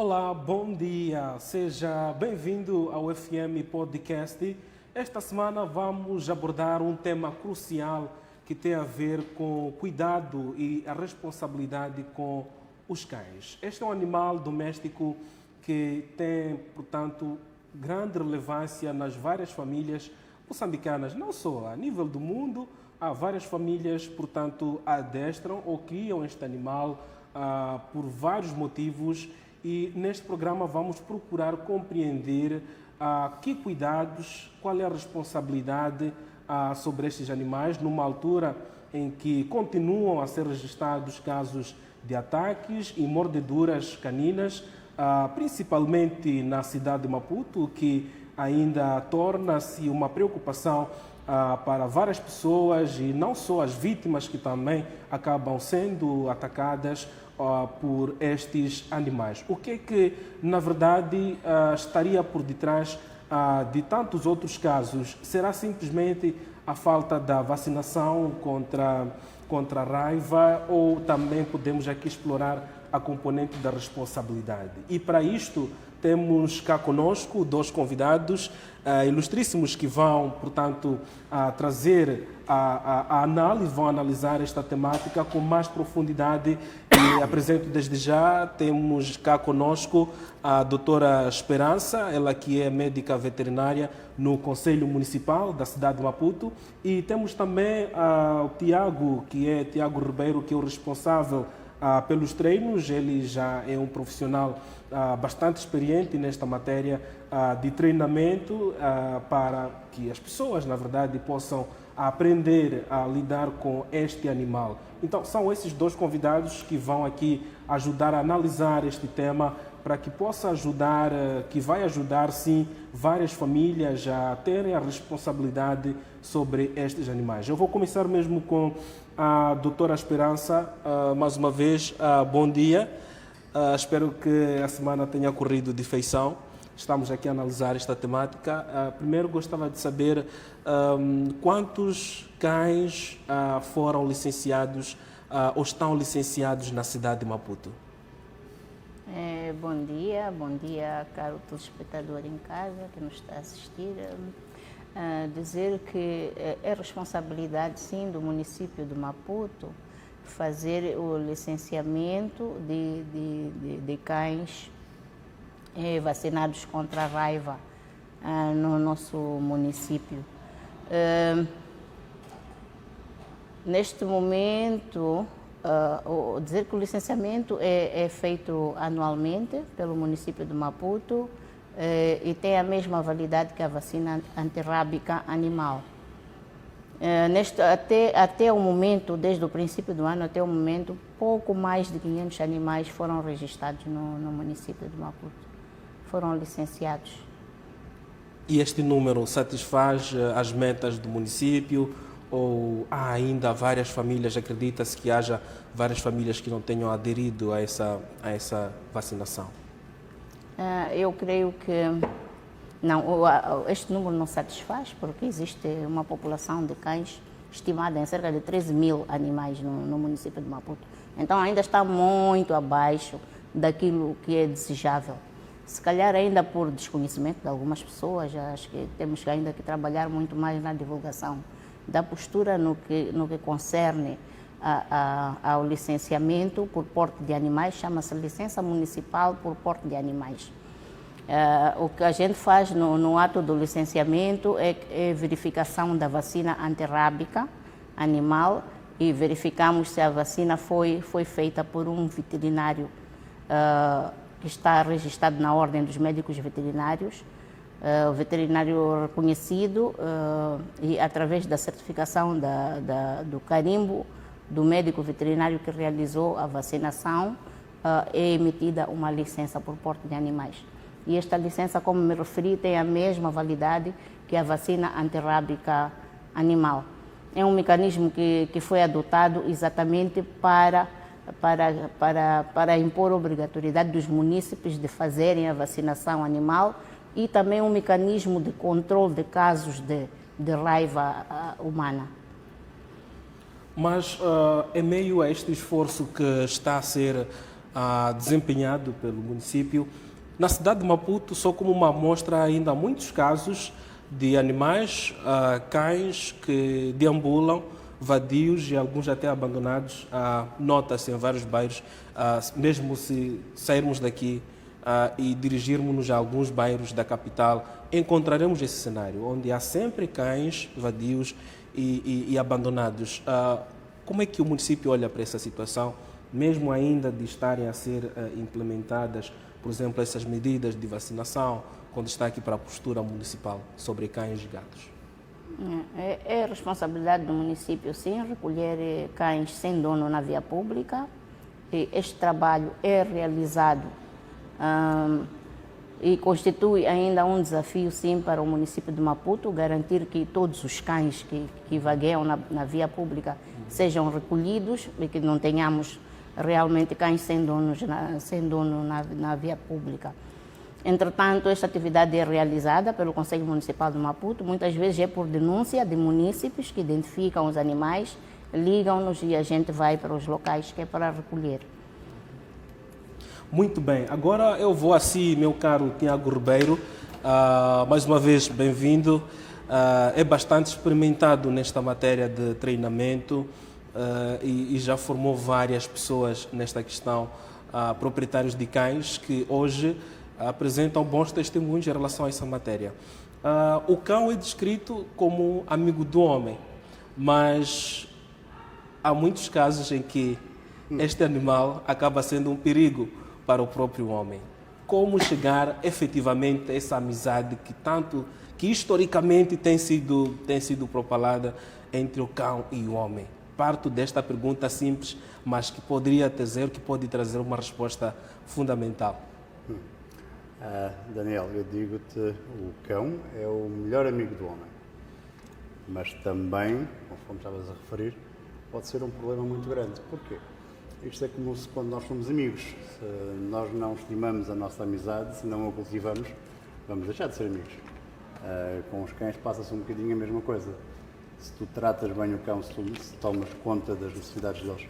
Olá, bom dia. Seja bem-vindo ao FM Podcast. Esta semana vamos abordar um tema crucial que tem a ver com o cuidado e a responsabilidade com os cães. Este é um animal doméstico que tem, portanto, grande relevância nas várias famílias moçambicanas, não só a nível do mundo. Há várias famílias, portanto, adestram ou criam este animal por vários motivos. E neste programa vamos procurar compreender que cuidados, qual é a responsabilidade sobre estes animais, numa altura em que continuam a ser registrados casos de ataques e mordeduras caninas, principalmente na cidade de Maputo, o que ainda torna-se uma preocupação para várias pessoas e não só as vítimas que também acabam sendo atacadas por estes animais. O que é que, na verdade, estaria por detrás de tantos outros casos? Será simplesmente a falta da vacinação contra a raiva ou também podemos aqui explorar a componente da responsabilidade? E para isto temos cá conosco dois convidados ilustríssimos que vão, portanto, trazer a análise, vão analisar esta temática com mais profundidade. E apresento desde já, temos cá conosco a doutora Esperança, ela que é médica veterinária no Conselho Municipal da cidade de Maputo, e temos também o Tiago, que é Tiago Ribeiro, que é o responsável pelos treinos. Ele já é um profissional bastante experiente nesta matéria de treinamento para que as pessoas, na verdade, possam aprender a lidar com este animal. Então, são esses dois convidados que vão aqui ajudar a analisar este tema para que possa ajudar, que vai ajudar, sim, várias famílias a terem a responsabilidade sobre estes animais. Eu vou começar mesmo com a doutora Esperança. Mais uma vez, bom dia. Espero que a semana tenha corrido de feição. Estamos aqui a analisar esta temática. Primeiro, gostava de saber quantos cães foram licenciados ou estão licenciados na cidade de Maputo. Bom dia, caro telespectador em casa que nos está a assistir. Dizer que é responsabilidade, sim, do município de Maputo fazer o licenciamento de cães vacinados contra a raiva no nosso município. Neste momento, dizer que o licenciamento é feito anualmente pelo município de Maputo e tem a mesma validade que a vacina antirrábica animal. Até o momento, desde o princípio do ano até o momento, pouco mais de 500 animais foram registrados no município de Maputo. Foram licenciados. E este número satisfaz as metas do município ou há ainda várias famílias, acredita-se que haja várias famílias que não tenham aderido a essa vacinação? Eu creio que não, este número não satisfaz, porque existe uma população de cães estimada em cerca de 13 mil animais no município de Maputo. Então ainda está muito abaixo daquilo que é desejável. Se calhar ainda por desconhecimento de algumas pessoas, acho que temos ainda que trabalhar muito mais na divulgação da postura no que concerne ao licenciamento por porte de animais, chama-se licença municipal por porte de animais. O que a gente faz no ato do licenciamento é verificação da vacina antirrábica animal e verificamos se a vacina foi feita por um veterinário que está registrado na Ordem dos Médicos Veterinários, o veterinário reconhecido e através da certificação do carimbo do médico veterinário que realizou a vacinação é emitida uma licença por porte de animais. E esta licença, como me referi, tem a mesma validade que a vacina antirrábica animal. É um mecanismo que foi adotado exatamente para impor a obrigatoriedade dos munícipes de fazerem a vacinação animal e também um mecanismo de controle de casos de raiva humana. Mas em meio a este esforço que está a ser desempenhado pelo município. Na cidade de Maputo, só como uma amostra, ainda há muitos casos de animais, cães que deambulam vadios e alguns até abandonados. Nota-se em vários bairros, mesmo se sairmos daqui e dirigirmos-nos a alguns bairros da capital, encontraremos esse cenário, onde há sempre cães vadios e abandonados. Como é que o município olha para essa situação, mesmo ainda de estarem a ser implementadas, por exemplo, essas medidas de vacinação, com destaque para a postura municipal sobre cães e gatos? É responsabilidade do município, sim, recolher cães sem dono na via pública. Este trabalho é realizado e constitui ainda um desafio, sim, para o município de Maputo, garantir que todos os cães que vagueiam na via pública sejam recolhidos e que não tenhamos realmente cães sem dono na via pública. Entretanto, esta atividade é realizada pelo Conselho Municipal de Maputo, muitas vezes é por denúncia de munícipes que identificam os animais, ligam-nos e a gente vai para os locais que é para recolher. Muito bem, agora eu vou assim, meu caro Tiago Ribeiro, mais uma vez bem-vindo, é bastante experimentado nesta matéria de treinamento e já formou várias pessoas nesta questão, proprietários de cães que hoje apresentam bons testemunhos em relação a essa matéria. O cão é descrito como amigo do homem, mas há muitos casos em que este animal acaba sendo um perigo para o próprio homem. Como chegar efetivamente a essa amizade que historicamente tem sido propalada entre o cão e o homem? Parto desta pergunta simples, mas que pode trazer uma resposta fundamental. Daniel, eu digo-te, o cão é o melhor amigo do homem, mas também, conforme estavas a referir, pode ser um problema muito grande. Porquê? Isto é como se quando nós somos amigos, se nós não estimamos a nossa amizade, se não a cultivamos, vamos deixar de ser amigos. Com os cães passa-se um bocadinho a mesma coisa. Se tu tratas bem o cão, se tomas conta das necessidades deles,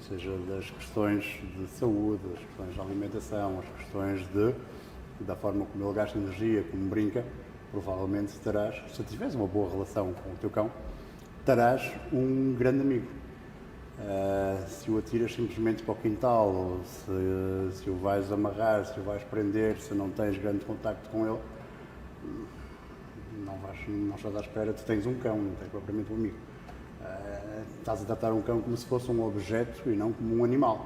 seja das questões de saúde, das questões de alimentação, as questões da forma como ele gasta energia, como brinca, provavelmente terás, se tiveres uma boa relação com o teu cão, terás um grande amigo. Se o atiras simplesmente para o quintal, ou se o vais amarrar, se o vais prender, se não tens grande contacto com ele, não estás à espera, tu tens um cão, não tens propriamente um amigo. Estás a tratar um cão como se fosse um objeto e não como um animal.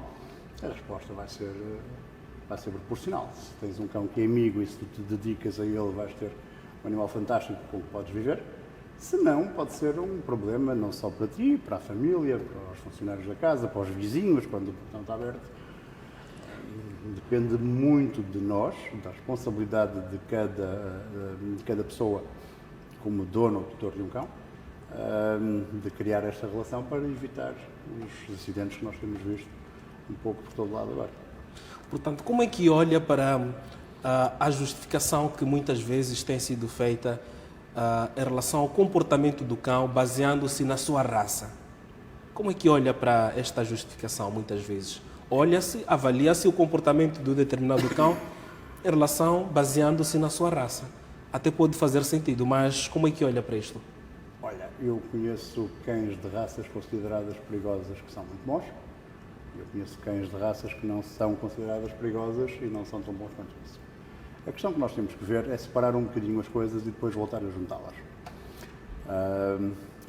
A resposta vai ser proporcional. Se tens um cão que é amigo e se tu te dedicas a ele, vais ter um animal fantástico com o que podes viver. Se não, pode ser um problema não só para ti, para a família, para os funcionários da casa, para os vizinhos, quando o portão está aberto. Depende muito de nós, da responsabilidade de cada pessoa como dono ou tutor de um cão, de criar esta relação para evitar os acidentes que nós temos visto um pouco por todo lado agora. Portanto, como é que olha para a justificação que muitas vezes tem sido feita em relação ao comportamento do cão, baseando-se na sua raça? Como é que olha para esta justificação muitas vezes? Avalia-se o comportamento do determinado cão em relação, baseando-se na sua raça. Até pode fazer sentido, mas como é que olha para isto? Olha, eu conheço cães de raças consideradas perigosas que são muito bons. Eu conheço cães de raças que não são consideradas perigosas e não são tão bons quanto isso. A questão que nós temos que ver é separar um bocadinho as coisas e depois voltar a juntá-las.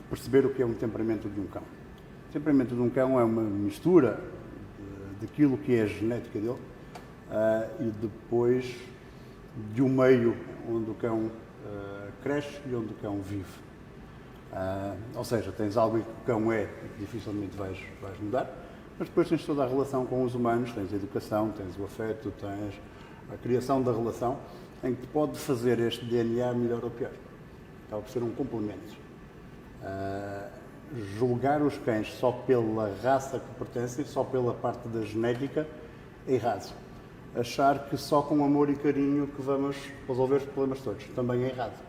Perceber o que é um temperamento de um cão. O temperamento de um cão é uma mistura daquilo que é a genética dele e depois de um meio onde o cão cresce e onde o cão vive. Ou seja, tens algo em que o cão é e que dificilmente vais mudar, mas depois tens toda a relação com os humanos, tens a educação, tens o afeto, tens a criação da relação, em que te pode fazer este DNA melhor ou pior. Acaba por ser um complemento. Julgar os cães só pela raça que pertencem, só pela parte da genética, é errado. Achar que só com amor e carinho que vamos resolver os problemas todos, também é errado.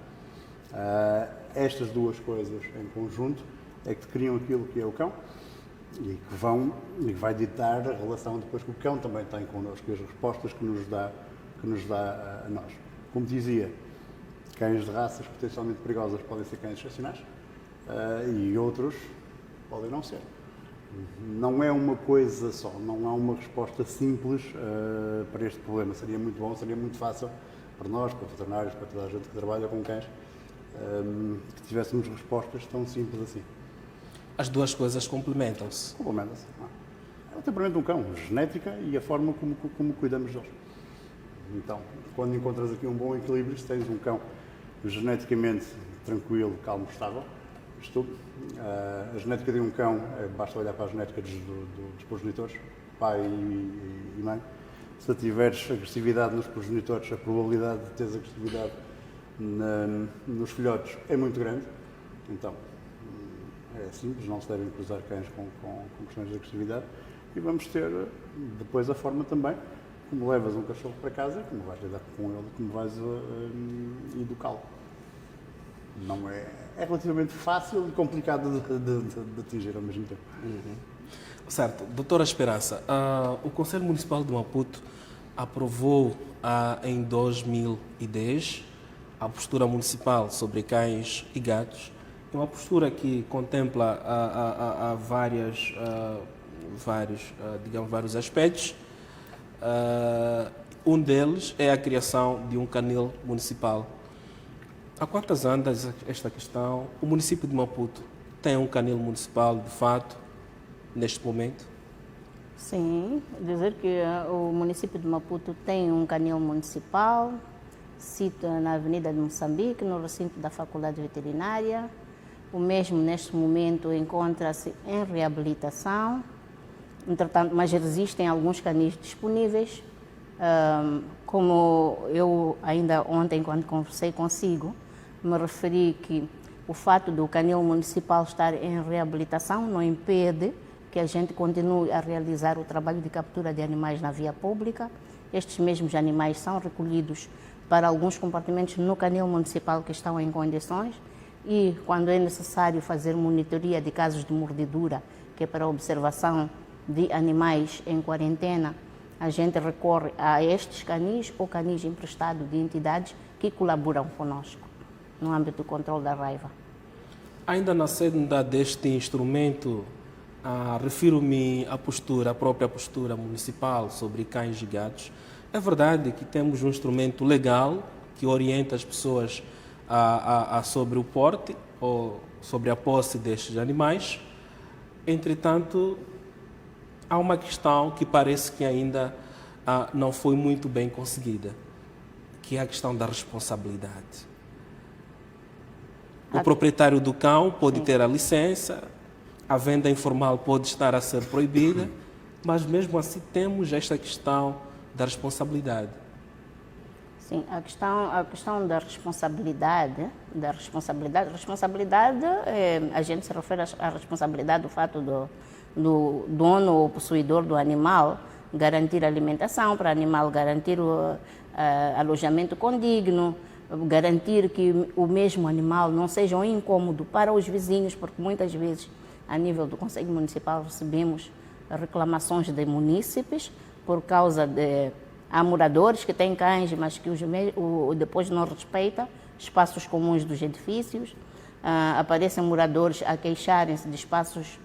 Estas duas coisas em conjunto é que te criam aquilo que é o cão e que vai ditar a relação depois que o cão também tem connosco e as respostas que nos dá a nós. Como dizia, cães de raças potencialmente perigosas podem ser cães excepcionais e outros podem não ser. Não é uma coisa só, não há uma resposta simples para este problema. Seria muito bom, seria muito fácil para nós, para veterinários, para toda a gente que trabalha com cães, que tivéssemos respostas tão simples assim. As duas coisas complementam-se. Complementa-se. É o temperamento de um cão, genética e a forma como cuidamos deles. Então, quando encontras aqui um bom equilíbrio, se tens um cão geneticamente tranquilo, calmo, estável, a genética de um cão, basta olhar para a genética dos progenitores, pai e mãe. Se tiveres agressividade nos progenitores, a probabilidade de teres agressividade nos filhotes é muito grande. Então, é simples, não se devem cruzar cães com questões de agressividade. E vamos ter depois a forma também como levas um cachorro para casa, como vais lidar com ele, como vais educá-lo. Não é relativamente fácil e complicado de atingir ao mesmo tempo. Certo. Doutora Esperança, o Conselho Municipal de Maputo aprovou em 2010 a postura municipal sobre cães e gatos. É uma postura que contempla vários aspectos. Um deles é a criação de um canil municipal. Há quantas andas esta questão? O município de Maputo tem um canil municipal, de fato, neste momento? Sim, dizer que o município de Maputo tem um canil municipal, cita na Avenida de Moçambique, no recinto da Faculdade Veterinária. O mesmo, neste momento, encontra-se em reabilitação. Entretanto, mas existem alguns canis disponíveis. Como eu ainda ontem, quando conversei consigo, me referi que o fato do canil municipal estar em reabilitação não impede que a gente continue a realizar o trabalho de captura de animais na via pública. Estes mesmos animais são recolhidos para alguns compartimentos no canil municipal que estão em condições e, quando é necessário fazer monitoria de casos de mordidura, que é para observação de animais em quarentena, a gente recorre a estes canis ou canis emprestados de entidades que colaboram conosco no âmbito do controle da raiva. Ainda na senda deste instrumento, refiro-me à própria postura municipal sobre cães e gatos. É verdade que temos um instrumento legal que orienta as pessoas sobre o porte ou sobre a posse destes animais. Entretanto, há uma questão que parece que ainda não foi muito bem conseguida, que é a questão da responsabilidade. O proprietário do cão pode ter a licença, a venda informal pode estar a ser proibida, mas mesmo assim temos esta questão da responsabilidade. Sim, a questão da responsabilidade, a gente se refere à responsabilidade do fato do dono ou possuidor do animal garantir alimentação para o animal, garantir o alojamento condigno, garantir que o mesmo animal não seja um incômodo para os vizinhos, porque muitas vezes, a nível do Conselho Municipal, recebemos reclamações de munícipes por causa de... Há moradores que têm cães, mas que depois não respeitam espaços comuns dos edifícios. Aparecem moradores a queixarem-se de espaços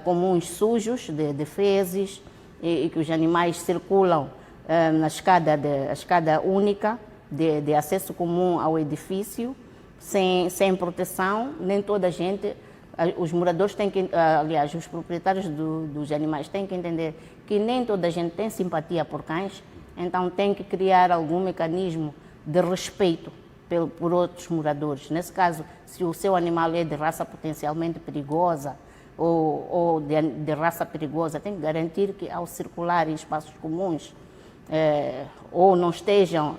comuns sujos, de fezes, e que os animais circulam na escada única de acesso comum ao edifício, sem proteção. Nem toda a gente, os moradores têm que, aliás, os proprietários dos animais têm que entender que nem toda a gente tem simpatia por cães, então tem que criar algum mecanismo de respeito por outros moradores. Nesse caso, se o seu animal é de raça potencialmente perigosa ou de raça perigosa, tem que garantir que ao circular em espaços comuns ou não esteja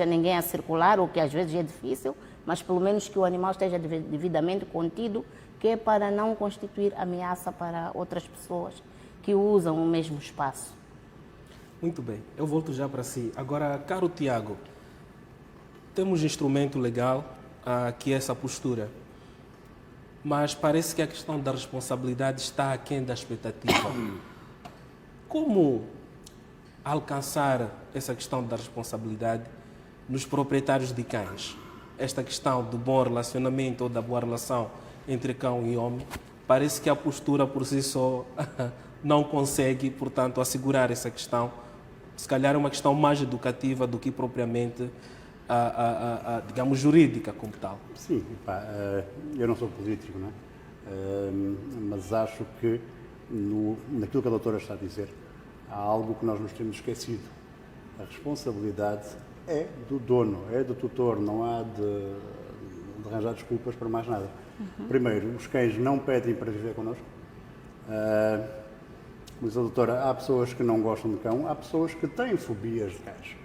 ninguém a circular, o que às vezes é difícil, mas pelo menos que o animal esteja devidamente contido, que é para não constituir ameaça para outras pessoas que usam o mesmo espaço. Muito bem, eu volto já para si. Agora, caro Tiago, temos instrumento legal que é essa postura. mas parece que a questão da responsabilidade está aquém da expectativa. Como alcançar essa questão da responsabilidade nos proprietários de cães? Esta questão do bom relacionamento ou da boa relação entre cão e homem, parece que a postura por si só não consegue, portanto, assegurar essa questão. Se calhar é uma questão mais educativa do que propriamente, digamos, jurídica como tal. Sim, eu não sou político, não é? Mas acho que naquilo que a doutora está a dizer, há algo que nós nos temos esquecido. A responsabilidade é do dono, é do tutor, não há de arranjar desculpas para mais nada. Primeiro, os cães não pedem para viver connosco. Como diz a doutora, há pessoas que não gostam de cão, há pessoas que têm fobias de cães.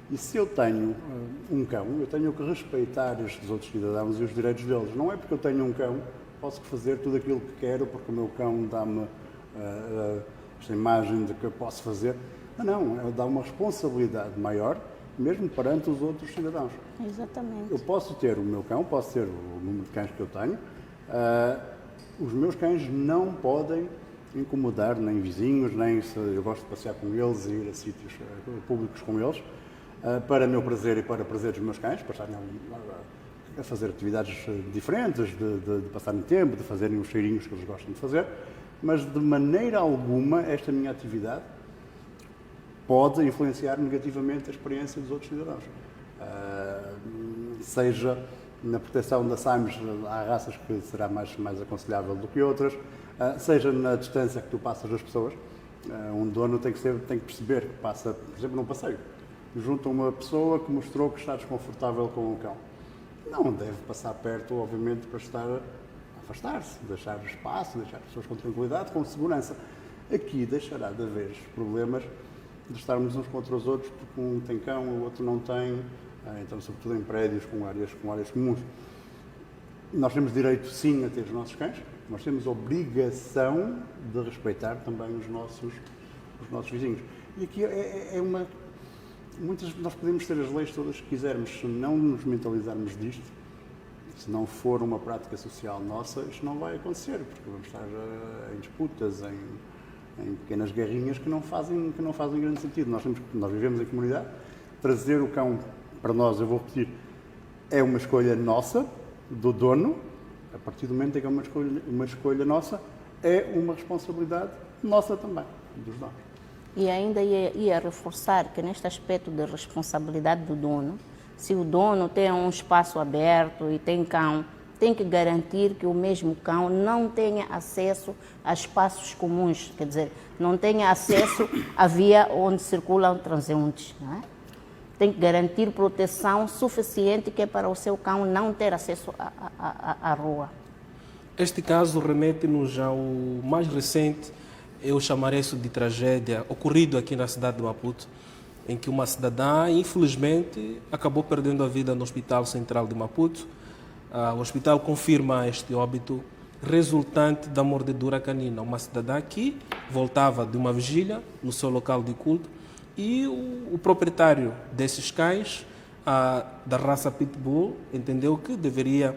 E se eu tenho um cão, eu tenho que respeitar estes outros cidadãos e os direitos deles. Não é porque eu tenho um cão, posso fazer tudo aquilo que quero, porque o meu cão dá-me esta imagem de que eu posso fazer. Não, dá uma responsabilidade maior, mesmo perante os outros cidadãos. Exatamente. Eu posso ter o meu cão, posso ter o número de cães que eu tenho. Os meus cães não podem incomodar nem vizinhos, nem se eu gosto de passear com eles e ir a sítios públicos com eles, para meu prazer e para prazer dos meus cães, para estarem a fazer atividades diferentes, de passarem tempo, de fazerem os cheirinhos que eles gostam de fazer, mas de maneira alguma esta minha atividade pode influenciar negativamente a experiência dos outros cidadãos. Seja na proteção da SAMES, há raças que será mais aconselhável do que outras, seja na distância que tu passas das pessoas. Um dono tem que perceber que passa, por exemplo, num passeio, junto a uma pessoa que mostrou que está desconfortável com o cão. Não deve passar perto, obviamente, para estar a afastar-se, deixar espaço, deixar as pessoas com tranquilidade, com segurança. Aqui deixará de haver problemas de estarmos uns contra os outros, porque um tem cão, o outro não tem, então, sobretudo em prédios com áreas comuns. Nós temos direito, sim, a ter os nossos cães, mas temos obrigação de respeitar também os nossos vizinhos. E aqui nós podemos ter as leis todas que quisermos, se não nos mentalizarmos disto, se não for uma prática social nossa, isto não vai acontecer, porque vamos estar em disputas, em pequenas guerrinhas que não fazem grande sentido. Nós vivemos em comunidade, trazer o cão para nós, eu vou repetir, é uma escolha nossa, do dono. A partir do momento em que é uma escolha nossa, é uma responsabilidade nossa também, dos donos. E ainda ia reforçar que neste aspecto de responsabilidade do dono, se o dono tem um espaço aberto e tem cão, tem que garantir que o mesmo cão não tenha acesso a espaços comuns, quer dizer, não tenha acesso à via onde circulam transeuntes, não é? Tem que garantir proteção suficiente que é para o seu cão não ter acesso à rua. Este caso remete-nos ao mais recente, eu chamarei isso de tragédia, ocorrido aqui na cidade de Maputo, em que uma cidadã, infelizmente, acabou perdendo a vida no Hospital Central de Maputo. O hospital confirma este óbito resultante da mordedura canina. Uma cidadã que voltava de uma vigília no seu local de culto e o proprietário desses cães, da raça Pitbull, entendeu que deveria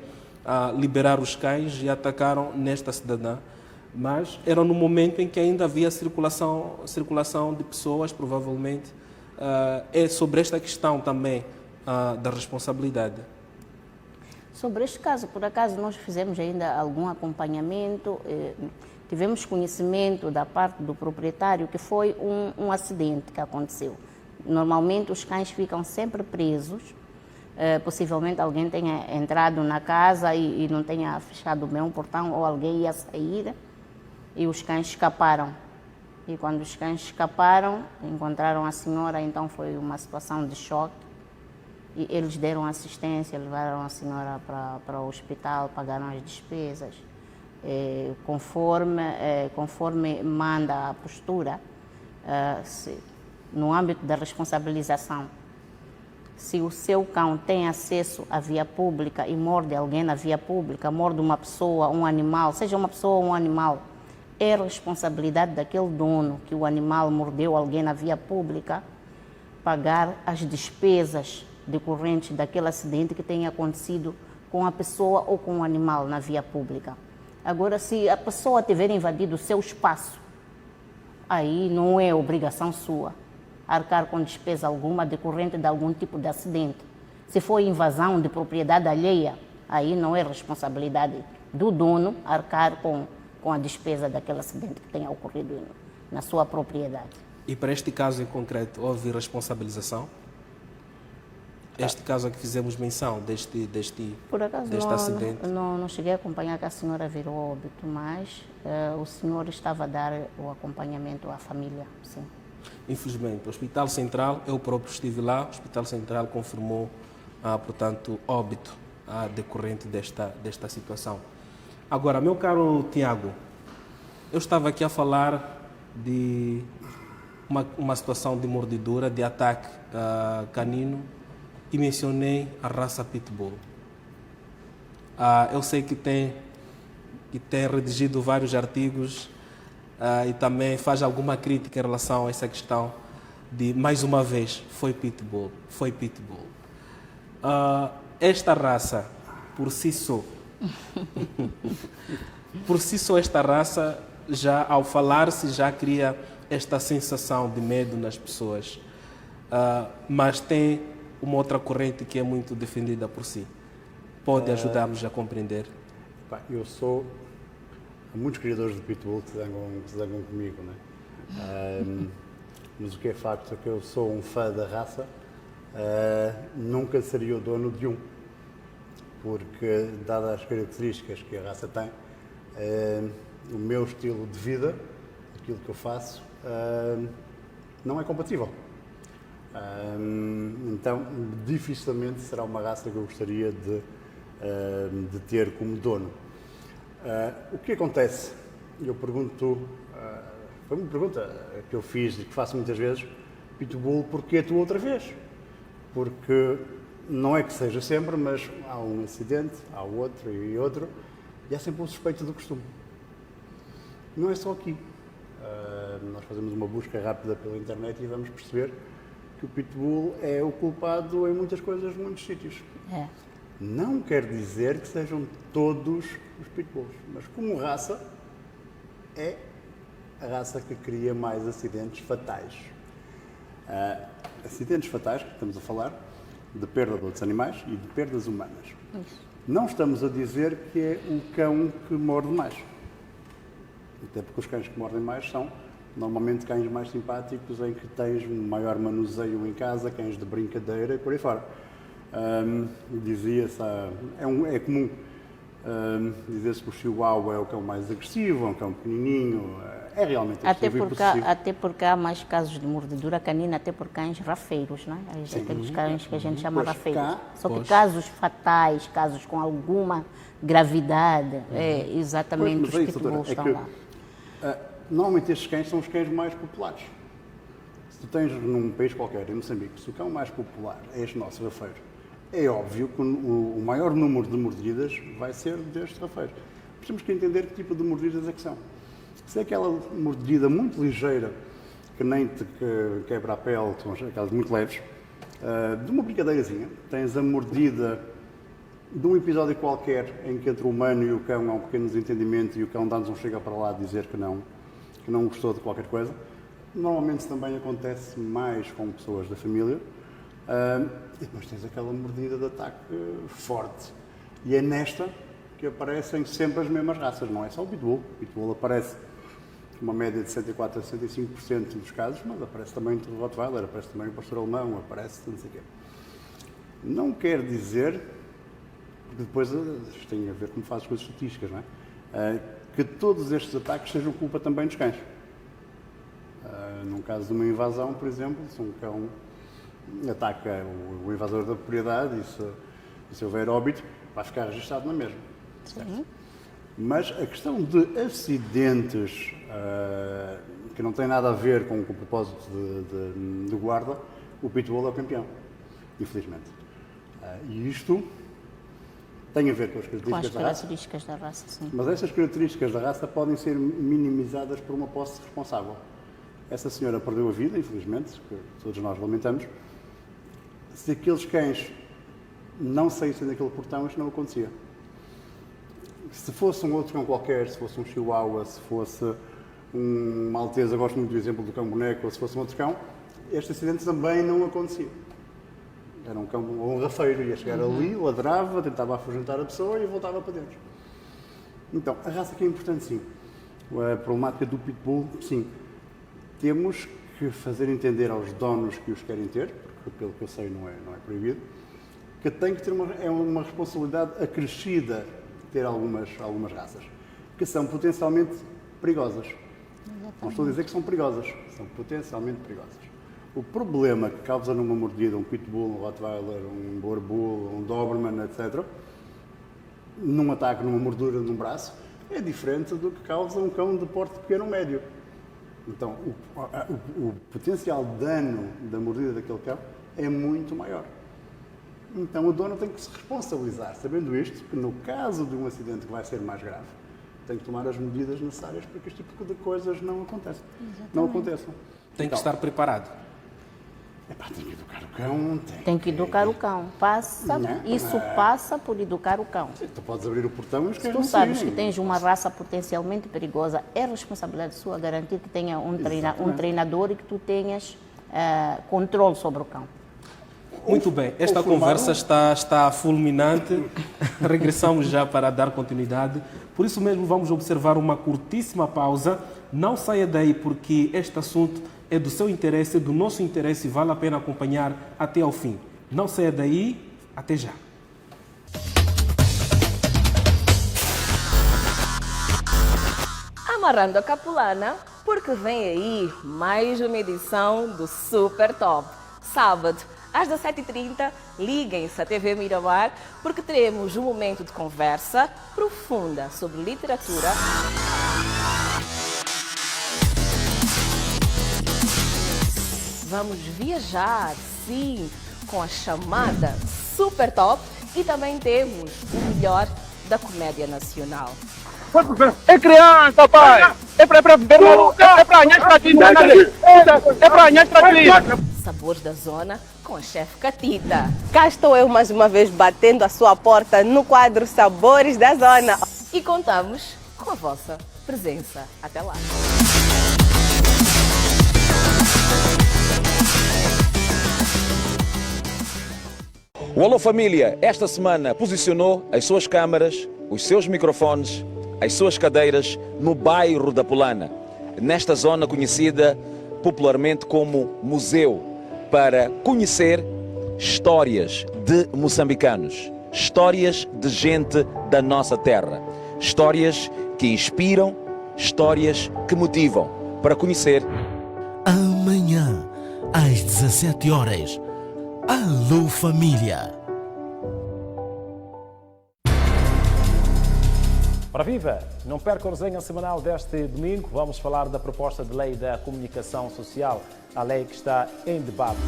liberar os cães e atacaram nesta cidadã. Mas era no momento em que ainda havia circulação de pessoas, provavelmente. É sobre esta questão também da responsabilidade. Sobre este caso, por acaso, nós fizemos ainda algum acompanhamento, tivemos conhecimento da parte do proprietário que foi um acidente que aconteceu. Normalmente os cães ficam sempre presos, possivelmente alguém tenha entrado na casa e não tenha fechado bem o portão ou alguém ia sair e os cães escaparam. E quando os cães escaparam, encontraram a senhora, então foi uma situação de choque. E eles deram assistência, levaram a senhora para o hospital, pagaram as despesas. Conforme manda a postura, no âmbito da responsabilização, se o seu cão tem acesso à via pública e morde alguém na via pública, morde uma pessoa, um animal, seja uma pessoa ou um animal, é responsabilidade daquele dono que o animal mordeu alguém na via pública pagar as despesas decorrentes daquele acidente que tenha acontecido com a pessoa ou com o animal na via pública. Agora, se a pessoa tiver invadido o seu espaço, aí não é obrigação sua arcar com despesa alguma decorrente de algum tipo de acidente. Se for invasão de propriedade alheia, aí não é responsabilidade do dono arcar com a despesa daquele acidente que tenha ocorrido na sua propriedade. E para este caso em concreto, houve responsabilização? Este caso a que fizemos menção deste Por acaso acidente? não cheguei a acompanhar que a senhora virou óbito, mas o senhor estava a dar o acompanhamento à família, sim. Infelizmente, o Hospital Central, eu próprio estive lá, o Hospital Central confirmou, portanto, óbito decorrente desta situação. Agora, meu caro Tiago, eu estava aqui a falar de uma situação de mordidura, de ataque canino, e mencionei a raça Pitbull. Eu sei que tem redigido vários artigos e também faz alguma crítica em relação a essa questão de, mais uma vez, foi Pitbull. Esta raça, por si só, esta raça, já ao falar-se, já cria esta sensação de medo nas pessoas. Mas tem uma outra corrente que é muito defendida por si. Pode ajudar-nos a compreender? Eu sou... Há muitos criadores de Pitbull que zangam comigo, né? Mas o que é facto é que eu sou um fã da raça, nunca seria o dono de um. Porque, dadas as características que a raça tem, o meu estilo de vida, aquilo que eu faço, não é compatível. Então, dificilmente será uma raça que eu gostaria de ter como dono. O que acontece? Eu pergunto, foi uma pergunta que eu fiz e que faço muitas vezes: Pitbull, porquê tu outra vez? Porque não é que seja sempre, mas há um acidente, há outro e outro, e há sempre um suspeito do costume. Não é só aqui. Nós fazemos uma busca rápida pela internet e vamos perceber que o Pitbull é o culpado em muitas coisas, em muitos sítios. É. Não quer dizer que sejam todos os Pitbulls, mas como raça, é a raça que cria mais acidentes fatais. Acidentes fatais, que estamos a falar, de perda de outros animais e de perdas humanas. Isso. Não estamos a dizer que é o cão que morde mais. Até porque os cães que mordem mais são normalmente cães mais simpáticos, em que tens um maior manuseio em casa, cães de brincadeira e por aí fora. Dizia-se, é comum dizer-se que o Chihuahua é o cão mais agressivo, é um cão pequenininho, é realmente agressivo e possessivo. Até porque há mais casos de mordedura canina, até por cães rafeiros, não é? Aqueles cães que a gente chama rafeiros. Só que casos fatais, casos com alguma gravidade, é exatamente os pitbulls estão lá. Normalmente estes cães são os cães mais populares. Se tu tens num país qualquer, em Moçambique, se o cão mais popular é este nosso rafeiro, é óbvio que o maior número de mordidas vai ser deste rafeiro. Mas temos que entender que tipo de mordidas é que são. Se é aquela mordida muito ligeira, que nem te quebra a pele, são aquelas muito leves, de uma brincadeirazinha, tens a mordida de um episódio qualquer em que entre o humano e o cão há um pequeno desentendimento e o cão dá-nos um chega para lá a dizer que não gostou de qualquer coisa. Normalmente também acontece mais com pessoas da família. E depois tens aquela mordida de ataque forte. E é nesta que aparecem sempre as mesmas raças, não é só o Pitbull. O Pitbull aparece uma média de 64% a 65% dos casos, mas aparece também o Rottweiler, aparece também o pastor alemão, aparece não sei o quê. Não quer dizer, porque depois isto tem a ver como fazes com as estatísticas, não é? Que todos estes ataques sejam culpa também dos cães. Num caso de uma invasão, por exemplo, se um cão ataca o invasor da propriedade e se houver óbito, vai ficar registado na mesma. Sim. Mas a questão de acidentes que não tem nada a ver com o propósito de guarda, o Pitbull é o campeão, infelizmente. E isto tem a ver com as características da raça, sim. Mas essas características da raça podem ser minimizadas por uma posse responsável. Essa senhora perdeu a vida, infelizmente, que todos nós lamentamos. Se aqueles cães não saíssem daquele portão, isto não acontecia. Se fosse um outro cão qualquer, se fosse um chihuahua, se fosse um maltese, eu gosto muito do exemplo do cão boneco, ou se fosse um outro cão, este acidente também não acontecia. Era um cão ou um rafeiro, ia chegar ali, ladrava, tentava afugentar a pessoa e voltava para dentro. Então, a raça aqui é importante, sim. A problemática do pitbull, sim. Temos que fazer entender aos donos que os querem ter, porque pelo que eu sei não é proibido, que tem que ter uma responsabilidade acrescida ter algumas raças, que são potencialmente perigosas. Não estou a dizer que são perigosas, são potencialmente perigosas. O problema que causa numa mordida um pitbull, um rottweiler, um boer bull, um doberman, etc., num ataque, numa mordura num braço, é diferente do que causa um cão de porte pequeno ou médio. Então, o potencial dano da mordida daquele cão é muito maior. Então, o dono tem que se responsabilizar, sabendo isto, que no caso de um acidente que vai ser mais grave, tem que tomar as medidas necessárias para que este tipo de coisas não aconteçam. Não aconteçam. Tem que estar preparado. Tem que educar o cão. Tem que educar o cão. Passa por educar o cão. Tu podes abrir o portão e os cães Se tu sabes que tens uma raça potencialmente perigosa, é responsabilidade sua garantir que tenha um treinador e que tu tenhas controle sobre o cão. Muito bem, esta conversa está fulminante. Regressamos já para dar continuidade. Por isso mesmo vamos observar uma curtíssima pausa. Não saia daí porque este assunto é do seu interesse, do nosso interesse e vale a pena acompanhar até ao fim. Não saia daí, até já. Amarrando a capulana, porque vem aí mais uma edição do Super Top. Sábado, às 17h30, liguem-se à TV Miramar, porque teremos um momento de conversa profunda sobre literatura, vamos viajar, sim, com a chamada Super Top e também temos o melhor da comédia nacional. É criança, pai! É para beber maluco! É para anhar estratégia! É para anhar estratégia! Sabores da Zona com a chefe Catita. Cá estou eu mais uma vez batendo a sua porta no quadro Sabores da Zona. E contamos com a vossa presença. Até lá! O Alô Família, esta semana, posicionou as suas câmaras, os seus microfones, as suas cadeiras no bairro da Pulana, nesta zona conhecida popularmente como Museu, para conhecer histórias de moçambicanos, histórias de gente da nossa terra, histórias que inspiram, histórias que motivam, para conhecer. Amanhã, às 17 horas, Alô Família. Ora viva! Não perca a resenha semanal deste domingo. Vamos falar da proposta de lei da comunicação social, a lei que está em debate.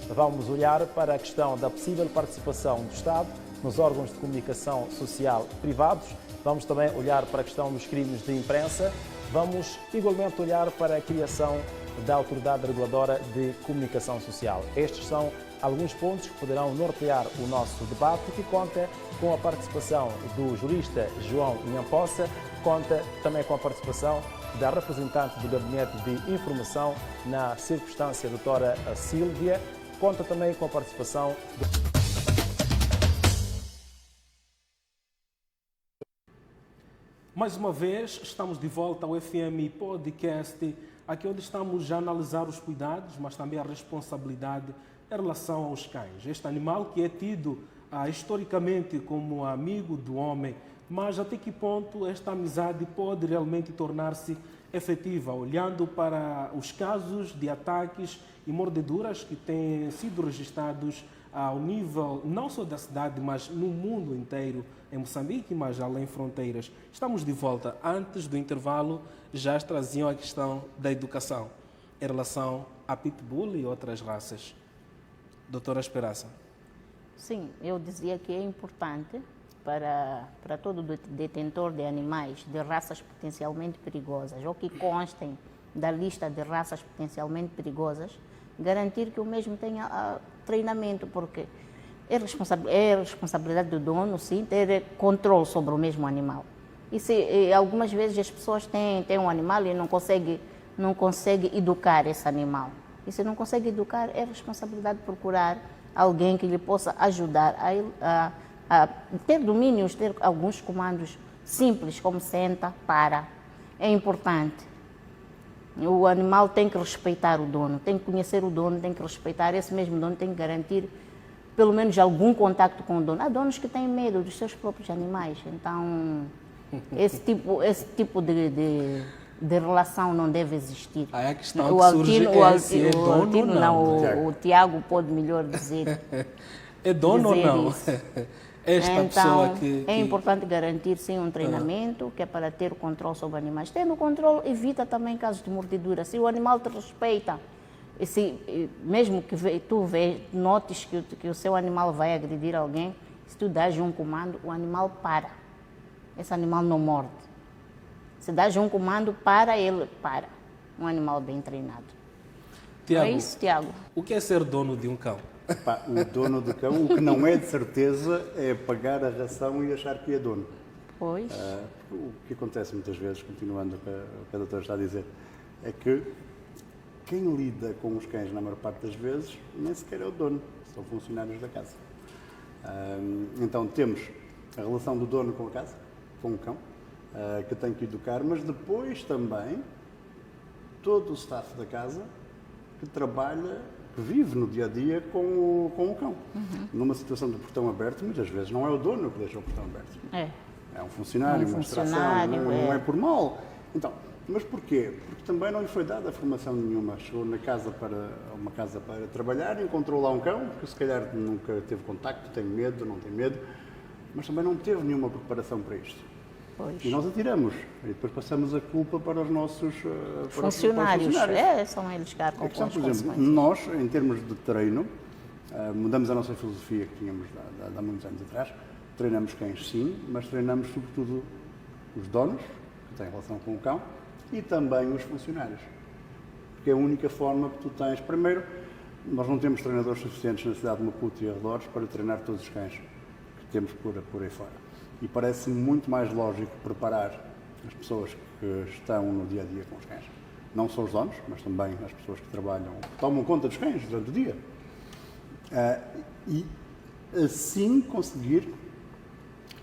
Vamos olhar para a questão da possível participação do Estado nos órgãos de comunicação social privados. Vamos também olhar para a questão dos crimes de imprensa. Vamos igualmente olhar para a criação da Autoridade Reguladora de Comunicação Social. Estes são alguns pontos que poderão nortear o nosso debate, que conta com a participação do jurista João Inhampossa, conta também com a participação da representante do Gabinete de Informação na circunstância, a doutora Sílvia, conta também com a participação Mais uma vez, estamos de volta ao FM Podcast, aqui onde estamos a analisar os cuidados, mas também a responsabilidade em relação aos cães. Este animal que é tido historicamente como amigo do homem, mas até que ponto esta amizade pode realmente tornar-se efetiva, olhando para os casos de ataques e mordeduras que têm sido registrados ao nível não só da cidade, mas no mundo inteiro, em Moçambique, mas além fronteiras. Estamos de volta. Antes do intervalo, já traziam a questão da educação em relação a pitbull e outras raças. Doutora Esperança. Sim, eu dizia que é importante para todo detentor de animais de raças potencialmente perigosas ou que constem da lista de raças potencialmente perigosas, garantir que o mesmo tenha treinamento, porque é responsabilidade do dono, sim, ter controle sobre o mesmo animal. E algumas vezes as pessoas têm um animal e não consegue educar esse animal. E se não consegue educar, é responsabilidade de procurar alguém que lhe possa ajudar a ter domínios, ter alguns comandos simples, como senta, para. É importante. O animal tem que respeitar o dono, tem que conhecer o dono, tem que respeitar esse mesmo dono, tem que garantir pelo menos algum contacto com o dono. Há donos que têm medo dos seus próprios animais, então esse tipo de relação não deve existir. Aí a questão que surge é se é dono ou não. O Tiago pode melhor dizer. É dono ou não? Esta pessoa Então, que... é importante garantir, sim, um treinamento, que é para ter o controle sobre animais. Tendo o controle, evita também casos de mordidura. Se o animal te respeita, mesmo que notes que o seu animal vai agredir alguém, se tu dás um comando, o animal para. Esse animal não morde. Se dás um comando, ele para. Um animal bem treinado. Tiago, É isso, Tiago? o que é ser dono de um cão? O dono do cão, o que não é de certeza é pagar a ração e achar que é dono. Pois. O que acontece muitas vezes, continuando o que a doutora está a dizer, é que quem lida com os cães, na maior parte das vezes, nem sequer é o dono, são funcionários da casa. Então temos a relação do dono com a casa, com o cão, que tem que educar, mas depois também todo o staff da casa que trabalha, que vive no dia a dia com o cão. Numa situação de portão aberto, muitas vezes não é o dono que deixa o portão aberto. É um funcionário, uma distração, não é por mal. Então, mas porquê? Porque também não lhe foi dada formação nenhuma. Chegou uma casa para trabalhar, encontrou lá um cão, que se calhar nunca teve contacto, tem medo, não tem medo, mas também não teve nenhuma preparação para isto. Pois. E nós atiramos, e depois passamos a culpa para os nossos funcionários. São eles que arcam com as por exemplo, consequências. nós, em termos de treino, mudamos a nossa filosofia que tínhamos há muitos anos atrás. Treinamos cães, sim, mas treinamos sobretudo os donos, que têm relação com o cão, e também os funcionários. Porque é a única forma que tu tens. Primeiro, nós não temos treinadores suficientes na cidade de Maputo e arredores para treinar todos os cães que temos por aí fora. E parece muito mais lógico preparar as pessoas que estão no dia a dia com os cães. Não só os donos, mas também as pessoas que trabalham, que tomam conta dos cães durante o dia. E assim conseguir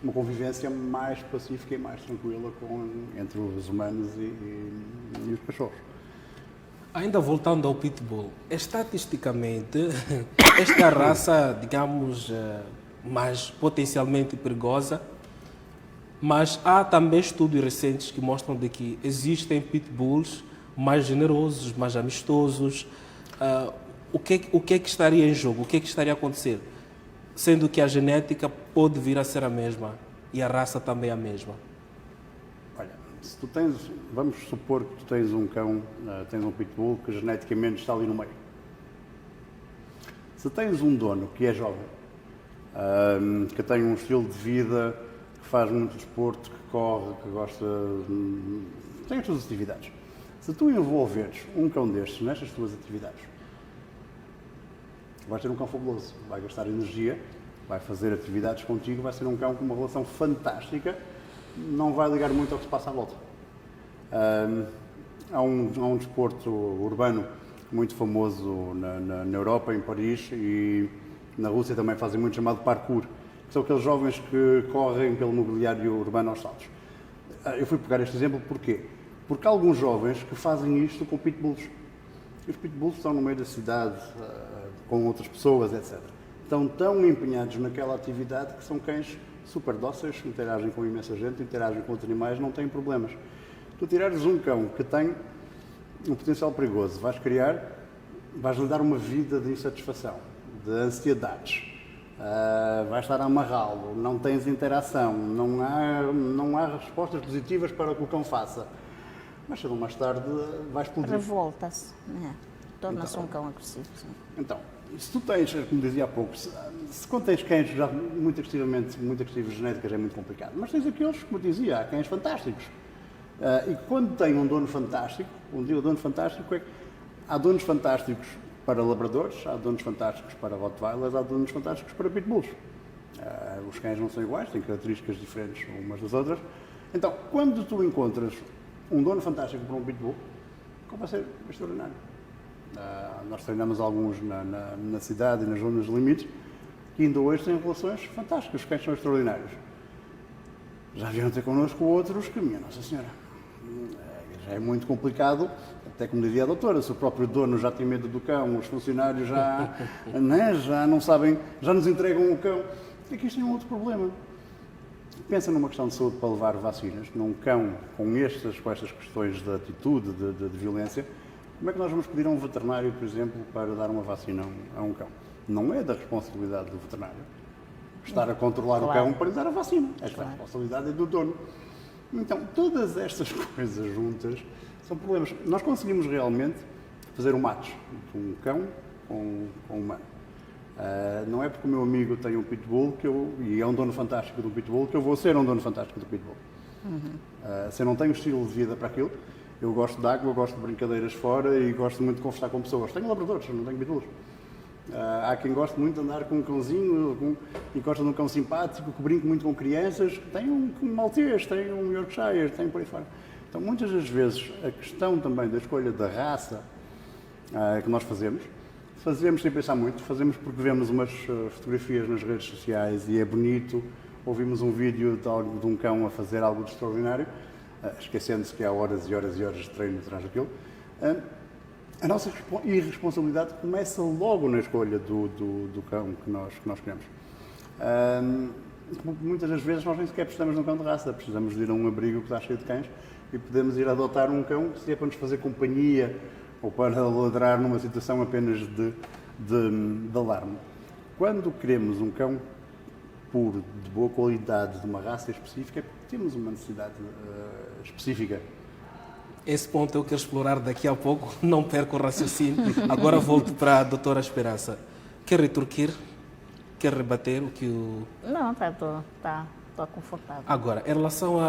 uma convivência mais pacífica e mais tranquila entre os humanos e os cachorros. Ainda voltando ao Pitbull, estatisticamente, esta raça, digamos, mais potencialmente perigosa, mas há também estudos recentes que mostram de que existem Pitbulls mais generosos, mais amistosos. O que é que estaria em jogo? O que é que estaria a acontecer? Sendo que a genética pode vir a ser a mesma e a raça também a mesma. Olha, se tu tens, vamos supor que tu tens um cão, tens um pitbull que geneticamente está ali no meio. Se tens um dono que é jovem, que tem um estilo de vida, que faz muito desporto, que corre, que gosta, tem as tuas atividades. Se tu envolveres um cão destes nestas tuas atividades, vais ter um cão fabuloso, vai gastar energia, vai fazer atividades contigo, vai ser um cão com uma relação fantástica, não vai ligar muito ao que se passa à volta. Há um desporto urbano muito famoso na Europa, em Paris, e na Rússia também fazem muito, chamado parkour, que são aqueles jovens que correm pelo mobiliário urbano aos saltos. Eu fui pegar este exemplo porquê? Porque há alguns jovens que fazem isto com pitbulls. E os pitbulls estão no meio da cidade, com outras pessoas, etc. Estão tão empenhados naquela atividade que são cães super dóceis, interagem com imensa gente, interagem com outros animais, não têm problemas. Tu tirares um cão que tem um potencial perigoso, vais-lhe dar uma vida de insatisfação, de ansiedades, vais estar a amarrá-lo, não tens interação, não há respostas positivas para o que o cão faça. Mas cedo ou mais tarde vai explodir. Revolta-se, torna-se um cão agressivo. Sim. Então, se tu tens, como dizia há pouco, se quando tens cães já muito agressivos genéticas é muito complicado, mas tens aqueles, como eu dizia, há cães fantásticos. E quando tem um dono fantástico, há donos fantásticos para labradores, há donos fantásticos para rottweilers, há donos fantásticos para pitbulls. Os cães não são iguais, têm características diferentes umas das outras, Então, quando tu encontras um dono fantástico para um pitbull, como vai ser extraordinário. Nós treinamos alguns na cidade e nas zonas limites, que ainda hoje têm relações fantásticas, os cães são extraordinários. Já vieram ter connosco outros que, minha Nossa Senhora, já é muito complicado, até como dizia a doutora, se o próprio dono já tem medo do cão, os funcionários já, né, já não sabem, já nos entregam o cão. É que isto é um outro problema. Pensa numa questão de saúde para levar vacinas, num cão com estas questões de atitude, de violência, como é que nós vamos pedir a um veterinário, por exemplo, para dar uma vacina a um cão? Não é da responsabilidade do veterinário estar a controlar o cão para lhe dar a vacina. Esta responsabilidade é do dono. Então, todas estas coisas juntas são problemas. Nós conseguimos realmente fazer um match de um cão com um humano. Não é porque o meu amigo tem um pitbull e é um dono fantástico do pitbull que eu vou ser um dono fantástico do pitbull. Se eu não tenho estilo de vida para aquilo, eu gosto de água, eu gosto de brincadeiras fora e gosto muito de conversar com pessoas. Tenho labradores, não tenho pitbulls. Há quem goste muito de andar com um cãozinho e gosta de um cão simpático, que brinca muito com crianças. Tem um maltês, tem um Yorkshire, tem por aí fora. Então, muitas das vezes, a questão também da escolha da raça que nós fazemos sem pensar muito, fazemos porque vemos umas fotografias nas redes sociais e é bonito, ouvimos um vídeo de um cão a fazer algo de extraordinário, esquecendo-se que há horas e horas e horas de treino atrás daquilo. A nossa irresponsabilidade começa logo na escolha do cão que nós queremos. Muitas das vezes nós nem sequer precisamos de um cão de raça, precisamos de ir a um abrigo que está cheio de cães e podemos ir adotar um cão se é para nos fazer companhia ou para ladrar numa situação apenas de alarme. Quando queremos um cão puro, de boa qualidade, de uma raça específica, é porque temos uma necessidade específica. Esse ponto eu quero explorar daqui a pouco, não perco o raciocínio. Agora volto para a doutora Esperança. Quer retorquir? Quer rebater o que o... Não, estou confortável. Agora, em relação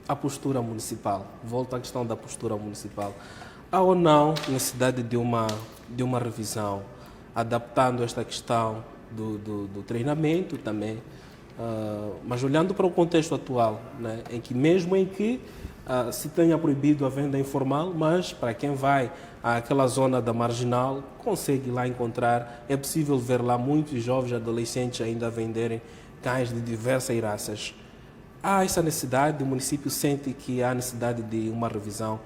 à postura municipal, volto à questão da postura municipal. Há ou não necessidade de uma revisão, adaptando esta questão do treinamento também, mas olhando para o contexto atual, né, em que se tenha proibido a venda informal, mas para quem vai àquela zona da marginal, consegue lá encontrar, é possível ver lá muitos jovens adolescentes ainda a venderem cães de diversas raças. Há essa necessidade, o município sente que há necessidade de uma revisão,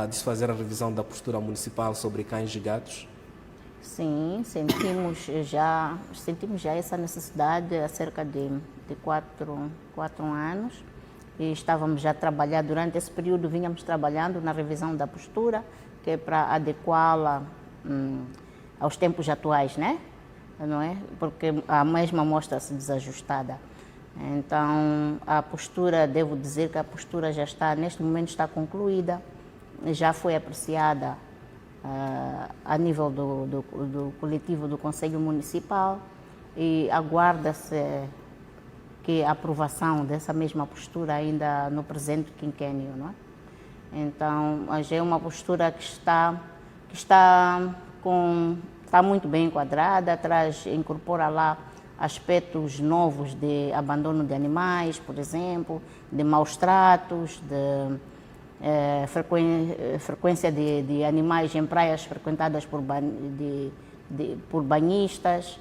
de se fazer a revisão da postura municipal sobre cães e gatos? Sim, sentimos já essa necessidade há cerca de 4 anos. E estávamos já a trabalhar, durante esse período vínhamos trabalhando na revisão da postura, que é para adequá-la aos tempos atuais, né? Não é? Porque a mesma mostra-se desajustada. Então, a postura, devo dizer que a postura já está, neste momento está concluída, já foi apreciada a nível do coletivo do Conselho Municipal e aguarda-se que a aprovação dessa mesma postura ainda no presente quinquênio, não é? Então, já é uma postura que está muito bem enquadrada, incorpora lá aspectos novos de abandono de animais, por exemplo, de maus tratos, de frequência de animais em praias frequentadas por banhistas,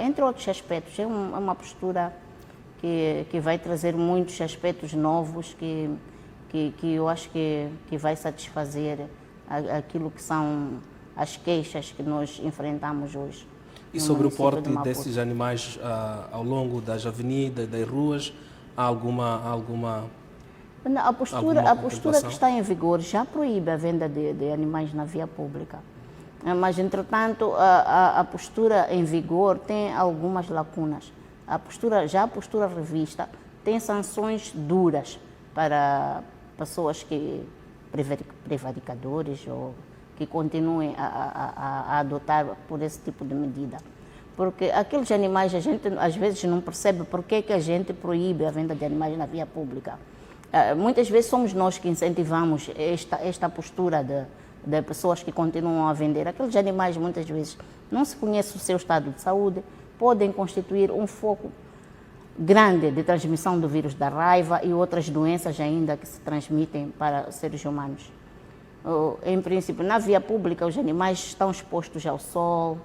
entre outros aspectos. É uma postura que vai trazer muitos aspectos novos que eu acho que vai satisfazer aquilo que são as queixas que nós enfrentamos hoje. E sobre o porte desses animais ao longo das avenidas, das ruas, há alguma a postura que está em vigor já proíbe a venda de animais na via pública. Mas, entretanto, a postura em vigor tem algumas lacunas. A postura revista tem sanções duras para pessoas prevaricadores ou que continuem a adotar por esse tipo de medida. Porque aqueles animais, a gente às vezes não percebe por que a gente proíbe a venda de animais na via pública. Muitas vezes somos nós que incentivamos esta postura de pessoas que continuam a vender. Aqueles animais, muitas vezes, não se conhece o seu estado de saúde, podem constituir um foco grande de transmissão do vírus da raiva e outras doenças ainda que se transmitem para seres humanos. Em princípio, na via pública, os animais estão expostos ao sol,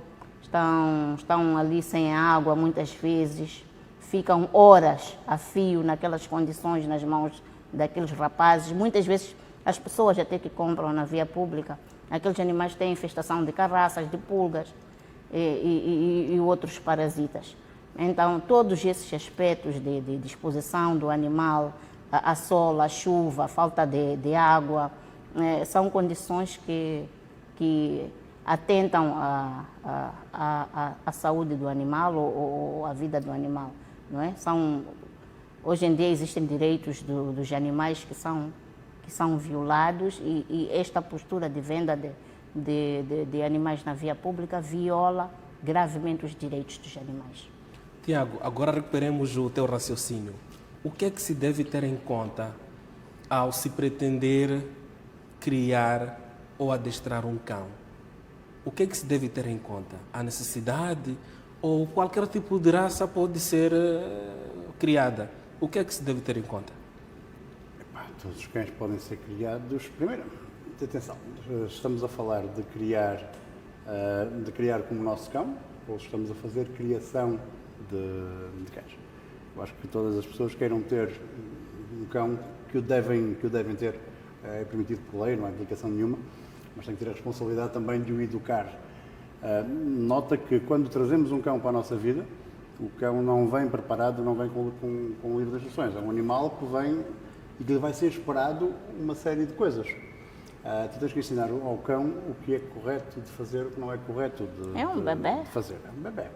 estão ali sem água muitas vezes, ficam horas a fio naquelas condições nas mãos daqueles rapazes. Muitas vezes as pessoas até que compram na via pública, aqueles animais têm infestação de carraças, de pulgas e outros parasitas. Então, todos esses aspectos de exposição do animal a sol, a chuva, a falta de água, são condições que atentam à saúde do animal ou à vida do animal. Não é? Hoje em dia existem direitos dos animais que são violados e esta postura de venda de animais na via pública viola gravemente os direitos dos animais. Tiago, agora recuperemos o teu raciocínio. O que é que se deve ter em conta ao se pretender criar ou adestrar um cão? O que é que se deve ter em conta? A necessidade ou qualquer tipo de raça pode ser criada? O que é que se deve ter em conta? Todos os cães podem ser criados. Primeiro, atenção, estamos a falar de criar como nosso cão ou estamos a fazer criação de cães? Eu acho que todas as pessoas queiram ter um cão que o devem ter. É permitido por lei, não há implicação nenhuma, mas tem que ter a responsabilidade também de o educar. Nota que quando trazemos um cão para a nossa vida, o cão não vem preparado, não vem com um livro de instruções. É um animal que vem e que lhe vai ser esperado uma série de coisas. Tu tens que ensinar ao cão o que é correto de fazer, o que não é correto de fazer. É um bebê.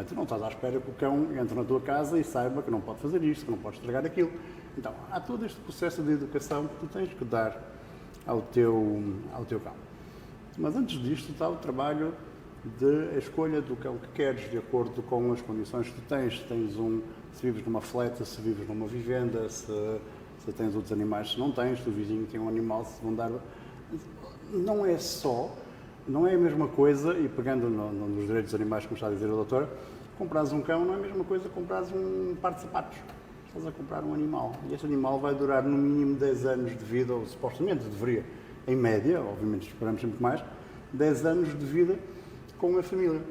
Tu não estás à espera que o cão entre na tua casa e saiba que não pode fazer isto, que não pode estragar aquilo. Então, há todo este processo de educação que tu tens que dar ao teu cão. Mas antes disto está o trabalho de escolha do cão que queres, de acordo com as condições que tu tens. Se vives numa fleta, se vives numa vivenda, se tens outros animais, se não tens, se o vizinho tem um animal, se vão dar... Não é a mesma coisa, e pegando nos direitos dos animais, como está a dizer a doutora, comprares um cão não é a mesma coisa que comprares um par de sapatos. Estás a comprar um animal e este animal vai durar no mínimo 10 anos de vida, ou supostamente deveria, em média, obviamente esperamos sempre mais, 10 anos de vida com a família.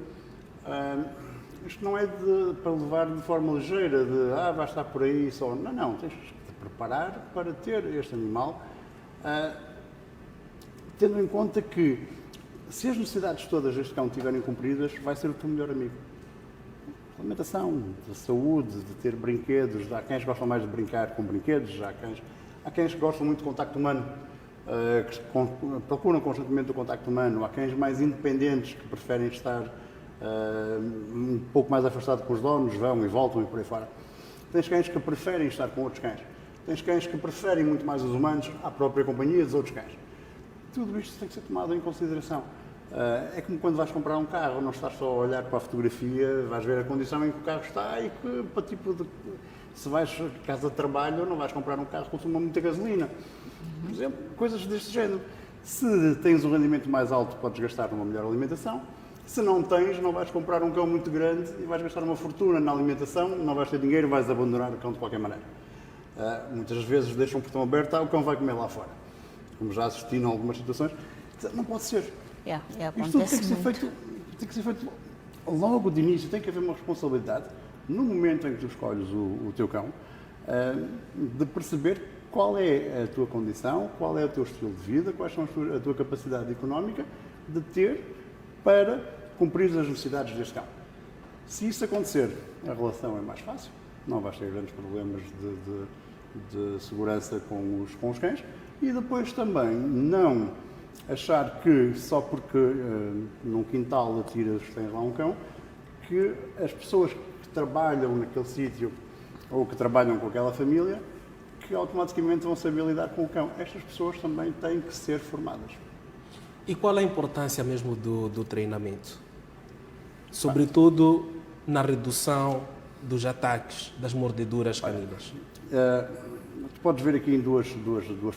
Isto não é para levar de forma ligeira, vai estar por aí só. Não, tens que te preparar para ter este animal, tendo em conta que se as necessidades todas deste cão estiverem cumpridas, vai ser o teu melhor amigo. Alimentação, de saúde, de ter brinquedos. Há cães que gostam mais de brincar com brinquedos, há cães que gostam muito de contacto humano, que procuram constantemente o contacto humano. Há cães mais independentes que preferem estar um pouco mais afastados com os donos, vão e voltam e por aí fora. Tens cães que preferem estar com outros cães. Tens cães que preferem muito mais os humanos à própria companhia dos outros cães. Tudo isto tem que ser tomado em consideração. É como quando vais comprar um carro, não estás só a olhar para a fotografia, vais ver a condição em que o carro está e que, para se vais a casa de trabalho, não vais comprar um carro que consuma muita gasolina. Por exemplo, coisas deste género. Se tens um rendimento mais alto, podes gastar numa melhor alimentação. Se não tens, não vais comprar um cão muito grande e vais gastar uma fortuna na alimentação, não vais ter dinheiro, vais abandonar o cão de qualquer maneira. Muitas vezes deixam o portão aberto, o cão vai comer lá fora. Como já assisti em algumas situações. Não pode ser. Isto tem que ser feito logo de início, tem que haver uma responsabilidade, no momento em que tu escolhes o teu cão, de perceber qual é a tua condição, qual é o teu estilo de vida, quais são a tua capacidade económica de ter para cumprir as necessidades deste cão. Se isso acontecer, a relação é mais fácil, não vais ter grandes problemas de segurança com os cães, e depois também não achar que só porque num quintal atiras, tens lá um cão, que as pessoas que trabalham naquele sítio ou que trabalham com aquela família, que automaticamente vão saber lidar com o cão. Estas pessoas também têm que ser formadas. E qual é a importância mesmo do treinamento? Sobretudo na redução dos ataques, das mordeduras caninas. Tu podes ver aqui em duas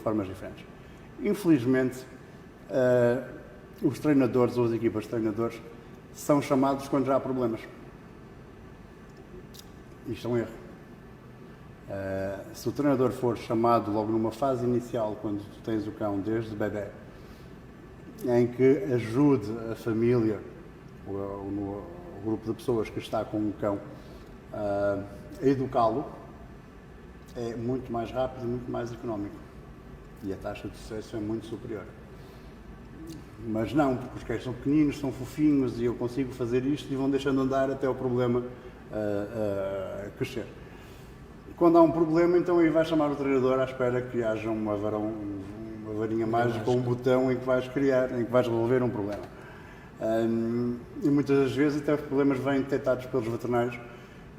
formas diferentes. Infelizmente, os treinadores ou as equipas de treinadores são chamados quando já há problemas. Isto é um erro. Se o treinador for chamado logo numa fase inicial, quando tu tens o cão desde bebê, em que ajude a família, o grupo de pessoas que está com o cão, a educá-lo, é muito mais rápido e muito mais económico. E a taxa de sucesso é muito superior. Mas não, porque os cães são pequeninos, são fofinhos e eu consigo fazer isto e vão deixando andar até o problema crescer. Quando há um problema, então aí vai chamar o treinador à espera que haja uma varinha mágica ou um botão em que vais criar, em que vais resolver um problema. E muitas das vezes até os problemas vêm detectados pelos veterinários,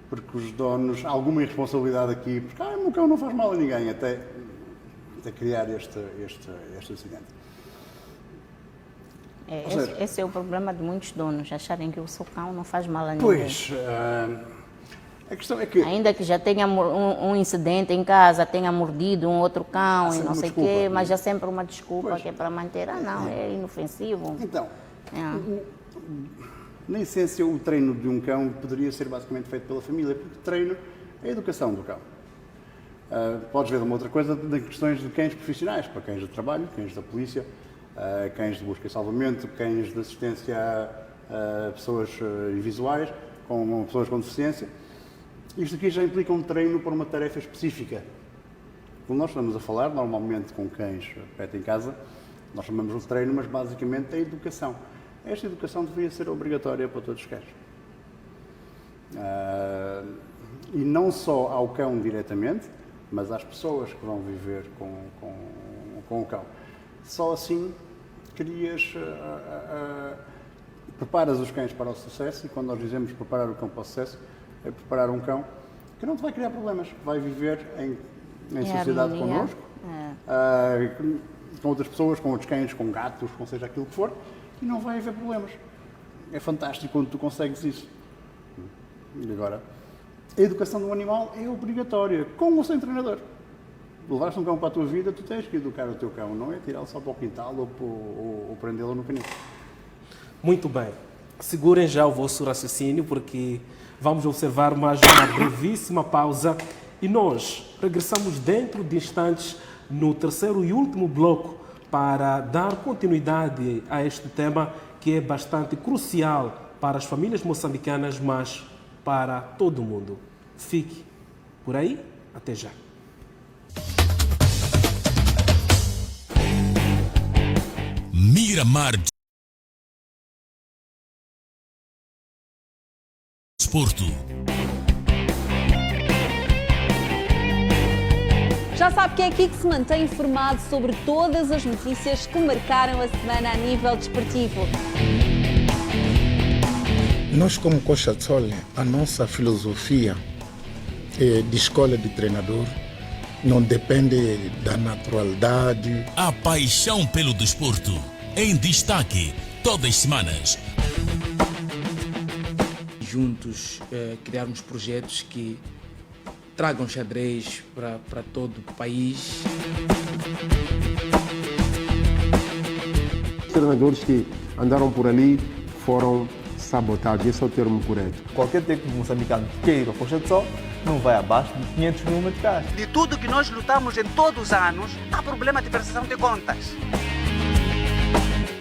porque os donos, há alguma irresponsabilidade aqui, porque o meu cão não faz mal a ninguém, até criar este acidente. Esse é o problema de muitos donos, acharem que o seu cão não faz mal a ninguém. Pois, a questão é que... Ainda que já tenha um incidente em casa, tenha mordido um outro cão e não sei o quê, mas há sempre uma desculpa que é para manter. Não, é inofensivo. Então, na essência, o treino de um cão poderia ser basicamente feito pela família, porque treino é a educação do cão. Podes ver uma outra coisa de questões de cães profissionais, para cães de trabalho, cães da polícia, cães de busca e salvamento, cães de assistência a pessoas invisuais, com pessoas com deficiência. Isto aqui já implica um treino para uma tarefa específica. Quando nós estamos a falar, normalmente com cães pet em casa, nós chamamos de treino, mas basicamente é educação. Esta educação deveria ser obrigatória para todos os cães. E não só ao cão diretamente, mas às pessoas que vão viver com o cão. Só assim preparas os cães para o sucesso, e quando nós dizemos preparar o cão para o sucesso, é preparar um cão que não te vai criar problemas, que vai viver em sociedade connosco, com outras pessoas, com outros cães, com gatos, com seja aquilo que for, e não vai haver problemas. É fantástico quando tu consegues isso. E agora, a educação do animal é obrigatória, com ou sem treinador. Levaste um cão para a tua vida, tu tens que educar o teu cão, não é tirá-lo só para o quintal ou prendê-lo no canil. Muito bem. Segurem já o vosso raciocínio, porque vamos observar mais uma brevíssima pausa e nós regressamos dentro de instantes no terceiro e último bloco para dar continuidade a este tema que é bastante crucial para as famílias moçambicanas, mas para todo o mundo. Fique por aí, até já. Miramar Desporto. Já sabe que é aqui que se mantém informado sobre todas as notícias que marcaram a semana a nível desportivo. Nós, como Coxa Tsole, a nossa filosofia de escolha de treinador não depende da naturalidade. A paixão pelo desporto, em destaque, todas as semanas. Juntos criarmos projetos que tragam xadrez para todo o país. Os treinadores que andaram por ali foram sabotados, esse é o termo correto. Qualquer técnico moçambicano que queira Coxa de Sol não vai abaixo de 500 mil meticais. De tudo que nós lutamos em todos os anos, há problema de prestação de contas.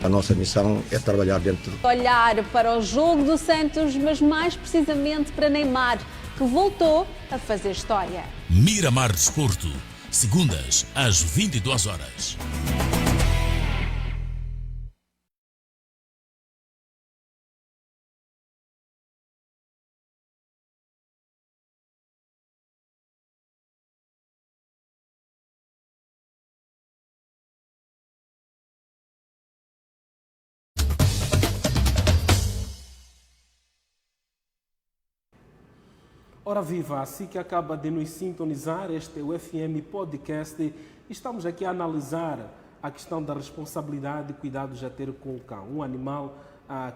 A nossa missão é trabalhar dentro. Olhar para o jogo do Santos, mas mais precisamente para Neymar, que voltou a fazer história. Miramar Desporto, segundas às 22 horas. Ora viva, assim que acaba de nos sintonizar, este é o FM Podcast e estamos aqui a analisar a questão da responsabilidade e cuidados a ter com o cão, um animal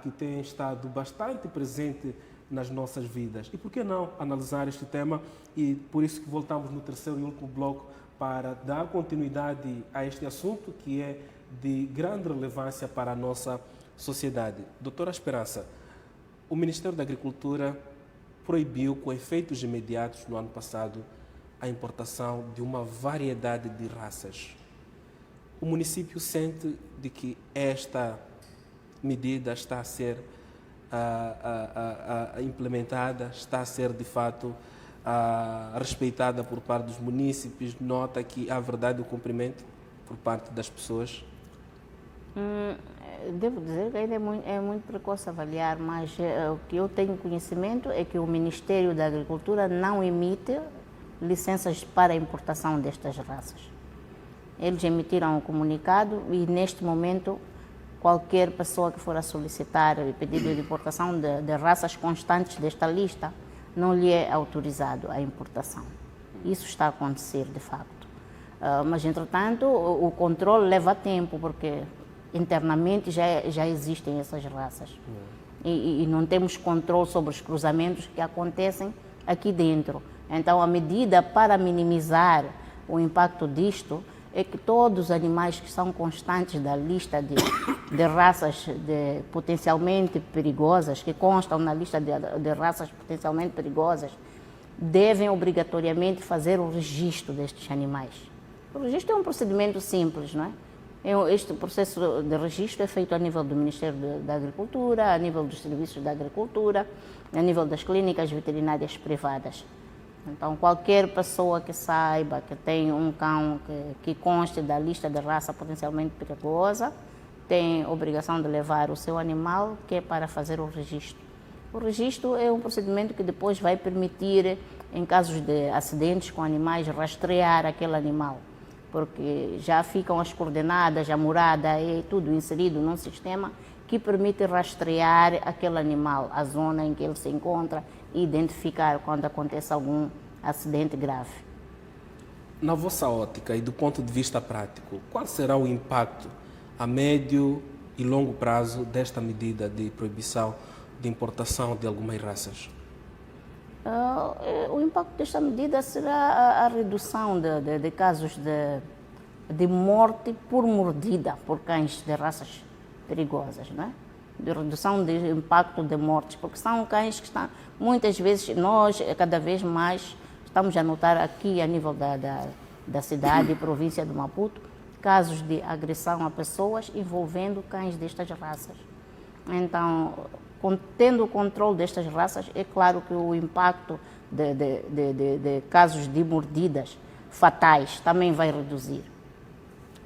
que tem estado bastante presente nas nossas vidas. E por que não analisar este tema? E por isso que voltamos no terceiro e último bloco para dar continuidade a este assunto que é de grande relevância para a nossa sociedade. Doutora Esperança, o Ministério da Agricultura proibiu com efeitos imediatos no ano passado a importação de uma variedade de raças. O município sente de que esta medida está a ser implementada, está a ser de fato respeitada por parte dos munícipes, nota que há verdade o cumprimento por parte das pessoas? Devo dizer que ainda é muito precoce avaliar, mas o que eu tenho conhecimento é que o Ministério da Agricultura não emite licenças para a importação destas raças. Eles emitiram um comunicado e, neste momento, qualquer pessoa que for a solicitar pedido de importação de raças constantes desta lista, não lhe é autorizado a importação. Isso está a acontecer, de facto. Mas, entretanto, o controle leva tempo, porque internamente já existem essas raças. E não temos controle sobre os cruzamentos que acontecem aqui dentro. Então, a medida para minimizar o impacto disto é que todos os animais que são constantes da lista de raças potencialmente perigosas, que constam na lista de raças potencialmente perigosas, devem obrigatoriamente fazer o registro destes animais. O registro é um procedimento simples, não é? Este processo de registro é feito a nível do Ministério da Agricultura, a nível dos serviços da agricultura, a nível das clínicas veterinárias privadas. Então, qualquer pessoa que saiba que tem um cão que conste da lista de raça potencialmente perigosa, tem obrigação de levar o seu animal, que é para fazer o registro. O registro é um procedimento que depois vai permitir, em casos de acidentes com animais, rastrear aquele animal, porque já ficam as coordenadas, a morada e tudo inserido num sistema que permite rastrear aquele animal, a zona em que ele se encontra e identificar quando acontece algum acidente grave. Na vossa ótica e do ponto de vista prático, qual será o impacto a médio e longo prazo desta medida de proibição de importação de algumas raças? O impacto desta medida será a redução de casos de morte por mordida por cães de raças perigosas, não é? De redução de impacto de mortes, porque são cães que estão, muitas vezes, nós cada vez mais estamos a notar aqui a nível da cidade e província de Maputo, casos de agressão a pessoas envolvendo cães destas raças. Então, tendo o controle destas raças, é claro que o impacto de casos de mordidas fatais também vai reduzir.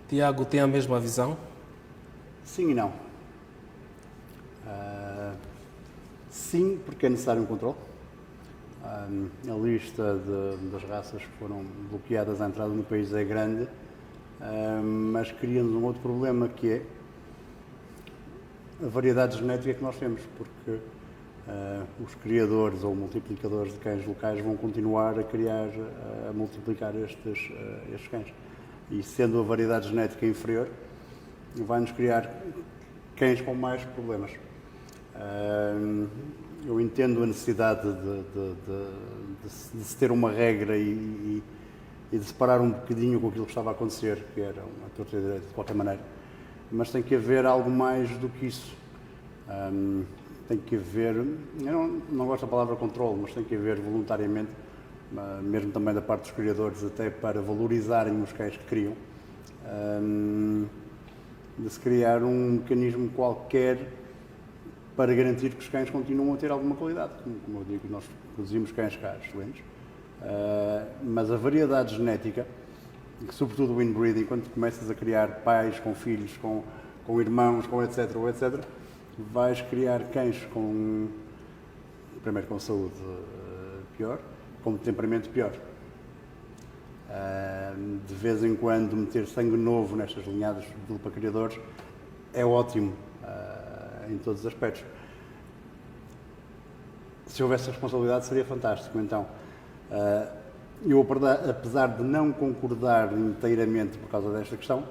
Tiago, tem a mesma visão? Sim e não. Sim, porque é necessário um controle. A lista das raças que foram bloqueadas à entrada no país é grande, mas cria-nos um outro problema, que é a variedade genética que nós temos, porque os criadores ou multiplicadores de cães locais vão continuar a multiplicar estes cães. E sendo a variedade genética inferior, vai-nos criar cães com mais problemas. Eu entendo a necessidade de se ter uma regra e de separar um bocadinho com aquilo que estava a acontecer, que era uma torta de direito de qualquer maneira, mas tem que haver algo mais do que isso. Tem que haver, eu não gosto da palavra controle, mas tem que haver voluntariamente, mesmo também da parte dos criadores, até para valorizarem os cães que criam, de se criar um mecanismo qualquer para garantir que os cães continuam a ter alguma qualidade. Como eu digo, nós produzimos cães cá excelentes, mas a variedade genética, que sobretudo o inbreeding, quando começas a criar pais com filhos, com irmãos, com etc., vais criar cães primeiro com saúde pior, com temperamento pior. De vez em quando meter sangue novo nestas linhadas de para criadores é ótimo em todos os aspectos. Se houvesse responsabilidade seria fantástico. Então, eu, apesar de não concordar inteiramente por causa desta questão,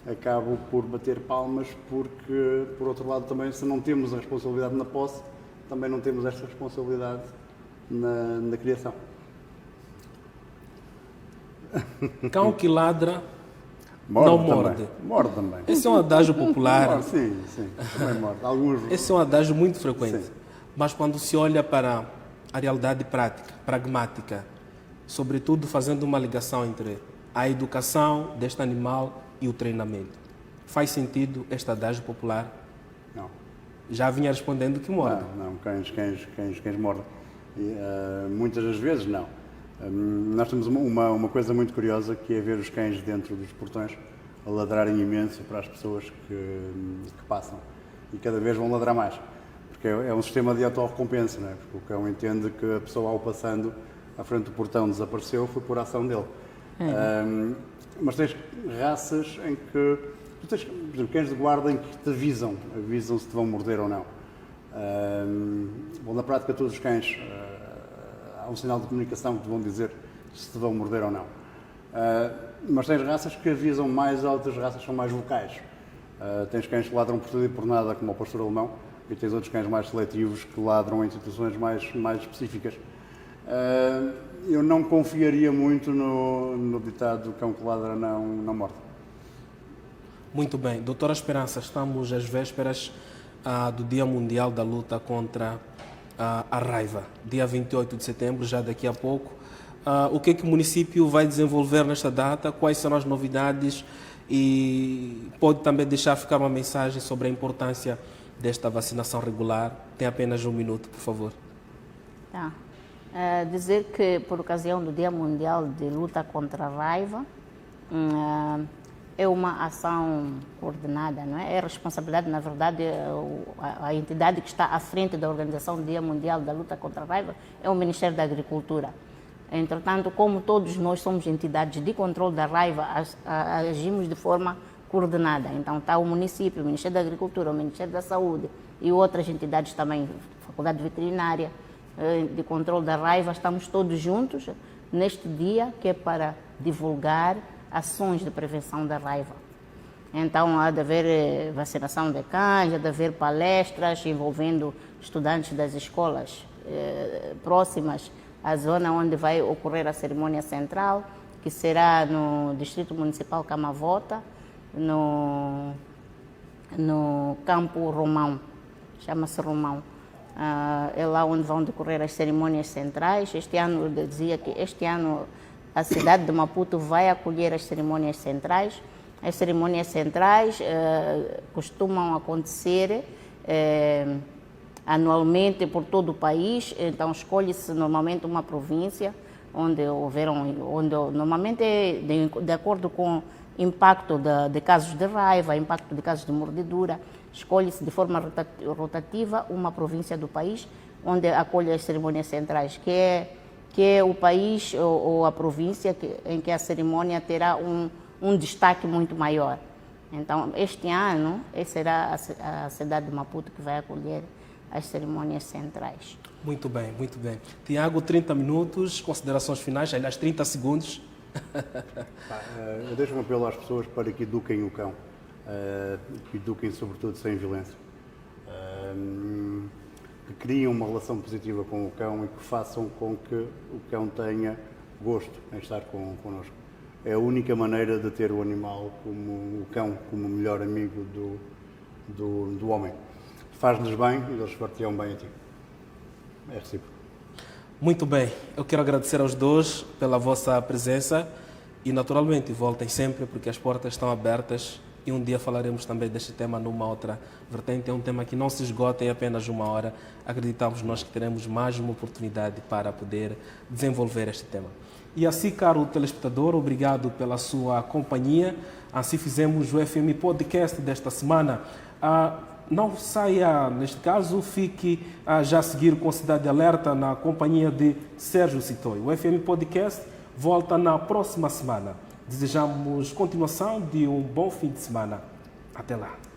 acabo por bater palmas, porque, por outro lado, também, se não temos a responsabilidade na posse, também não temos esta responsabilidade na criação. Cão que ladra não morde. Morde também. Esse é um adágio popular. Morde, sim, também morde. Alguns... Esse é um adágio muito frequente. Sim. Mas quando se olha para a realidade prática, pragmática, sobretudo fazendo uma ligação entre a educação deste animal e o treinamento. Faz sentido este adágio popular? Não. Já vinha respondendo que mordem. Não, cães mordem. E, muitas das vezes não. Nós temos uma coisa muito curiosa, que é ver os cães dentro dos portões a ladrarem imenso para as pessoas que passam. E cada vez vão ladrar mais. Porque é um sistema de autorrecompensa, não é? Porque o cão entende que a pessoa, ao passando à frente do portão, desapareceu, foi por ação dele. Mas tens raças em que tu tens, por exemplo, cães de guarda em que te avisam se te vão morder ou não. Bom, na prática, todos os cães há um sinal de comunicação que te vão dizer se te vão morder ou não. Mas tens raças que avisam mais, outras raças são mais vocais. Tens cães que ladram por tudo e por nada, como o pastor alemão, e tens outros cães mais seletivos que ladram em situações mais específicas. Eu não confiaria muito no ditado cão que ladra não morde. Muito bem. Doutora Esperança, estamos às vésperas do Dia Mundial da Luta contra a Raiva. Dia 28 de setembro, já daqui a pouco. O que o município vai desenvolver nesta data? Quais serão as novidades? E pode também deixar ficar uma mensagem sobre a importância desta vacinação regular. Tem apenas um minuto, por favor. Tá. Dizer que, por ocasião do Dia Mundial de Luta contra a Raiva, é uma ação coordenada, não é? É responsabilidade, na verdade, a entidade que está à frente da organização do Dia Mundial da Luta contra a Raiva é o Ministério da Agricultura. Entretanto, como todos nós somos entidades de controle da raiva, agimos de forma coordenada. Então está o município, o Ministério da Agricultura, o Ministério da Saúde e outras entidades também, Faculdade Veterinária, de controle da raiva, estamos todos juntos neste dia que é para divulgar ações de prevenção da raiva. Então há de haver vacinação de cães, há de haver palestras envolvendo estudantes das escolas próximas à zona onde vai ocorrer a cerimônia central, que será no Distrito Municipal Camavota, no Campo Romão, chama-se Romão. É lá onde vão decorrer as cerimônias centrais. Este ano, eu dizia que este ano a cidade de Maputo vai acolher as cerimônias centrais. As cerimônias centrais costumam acontecer anualmente por todo o país, então escolhe-se normalmente uma província onde normalmente é de acordo com impacto de casos de raiva, impacto de casos de mordedura, escolhe-se de forma rotativa uma província do país onde acolhe as cerimônias centrais, que é o país ou a província em que a cerimônia terá um destaque muito maior. Então, este ano, será a cidade de Maputo que vai acolher as cerimônias centrais. Muito bem, muito bem. Tiago, 30 minutos, considerações finais, aliás, 30 segundos. Eu deixo um apelo às pessoas para que eduquem o cão, que eduquem sobretudo sem violência, que criem uma relação positiva com o cão e que façam com que o cão tenha gosto em estar connosco. É a única maneira de ter o animal como o cão, como o melhor amigo do homem. Faz-lhes bem e eles partilham bem a ti. É recíproco. Muito bem. Eu quero agradecer aos dois pela vossa presença e, naturalmente, voltem sempre porque as portas estão abertas e um dia falaremos também deste tema numa outra vertente. É um tema que não se esgota em apenas uma hora. Acreditamos nós que teremos mais uma oportunidade para poder desenvolver este tema. E assim, caro telespectador, obrigado pela sua companhia. Assim fizemos o FM Podcast desta semana. Não saia, neste caso, fique já a seguir com Cidade Alerta na companhia de Sérgio Citoi. O FM Podcast volta na próxima semana. Desejamos continuação de um bom fim de semana. Até lá.